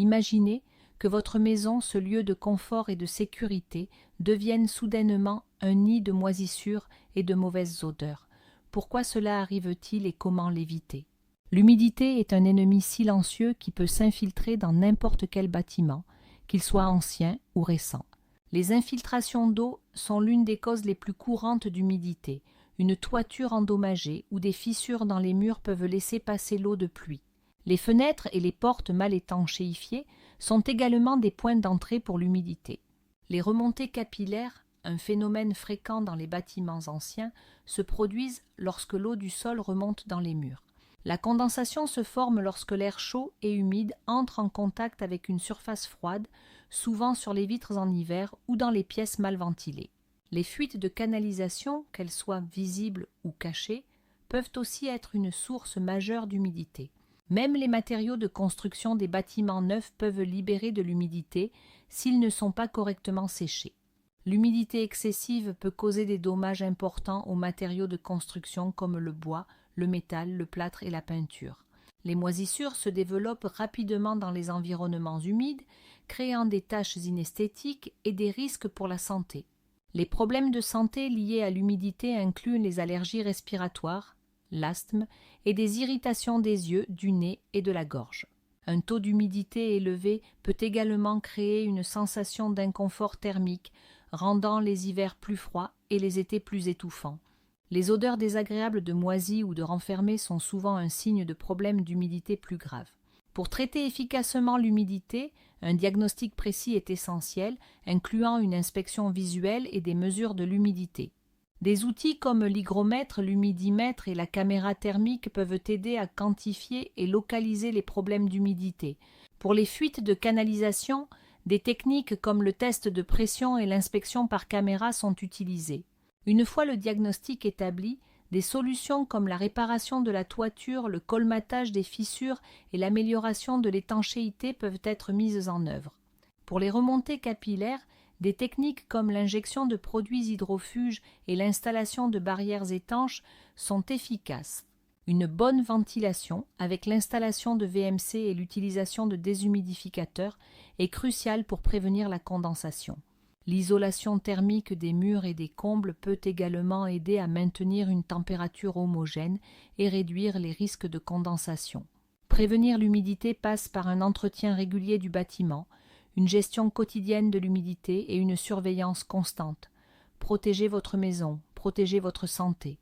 Imaginez que votre maison, ce lieu de confort et de sécurité, devienne soudainement un nid de moisissures et de mauvaises odeurs. Pourquoi cela arrive-t-il et comment l'éviter? L'humidité est un ennemi silencieux qui peut s'infiltrer dans n'importe quel bâtiment, qu'il soit ancien ou récent. Les infiltrations d'eau sont l'une des causes les plus courantes d'humidité. Une toiture endommagée ou des fissures dans les murs peuvent laisser passer l'eau de pluie. Les fenêtres et les portes mal étanchéifiées sont également des points d'entrée pour l'humidité. Les remontées capillaires, un phénomène fréquent dans les bâtiments anciens, se produisent lorsque l'eau du sol remonte dans les murs. La condensation se forme lorsque l'air chaud et humide entre en contact avec une surface froide, souvent sur les vitres en hiver ou dans les pièces mal ventilées. Les fuites de canalisation, qu'elles soient visibles ou cachées, peuvent aussi être une source majeure d'humidité. Même les matériaux de construction des bâtiments neufs peuvent libérer de l'humidité s'ils ne sont pas correctement séchés. L'humidité excessive peut causer des dommages importants aux matériaux de construction comme le bois, le métal, le plâtre et la peinture. Les moisissures se développent rapidement dans les environnements humides, créant des taches inesthétiques et des risques pour la santé. Les problèmes de santé liés à l'humidité incluent les allergies respiratoires, l'asthme et des irritations des yeux, du nez et de la gorge. Un taux d'humidité élevé peut également créer une sensation d'inconfort thermique, rendant les hivers plus froids et les étés plus étouffants. Les odeurs désagréables de moisis ou de renfermés sont souvent un signe de problèmes d'humidité plus graves. Pour traiter efficacement l'humidité, un diagnostic précis est essentiel, incluant une inspection visuelle et des mesures de l'humidité. Des outils comme l'hygromètre, l'humidimètre et la caméra thermique peuvent aider à quantifier et localiser les problèmes d'humidité. Pour les fuites de canalisation, des techniques comme le test de pression et l'inspection par caméra sont utilisées. Une fois le diagnostic établi, des solutions comme la réparation de la toiture, le colmatage des fissures et l'amélioration de l'étanchéité peuvent être mises en œuvre. Pour les remontées capillaires, des techniques comme l'injection de produits hydrofuges et l'installation de barrières étanches sont efficaces. Une bonne ventilation, avec l'installation de VMC et l'utilisation de déshumidificateurs, est cruciale pour prévenir la condensation. L'isolation thermique des murs et des combles peut également aider à maintenir une température homogène et réduire les risques de condensation. Prévenir l'humidité passe par un entretien régulier du bâtiment, une gestion quotidienne de l'humidité et une surveillance constante. Protégez votre maison, protégez votre santé.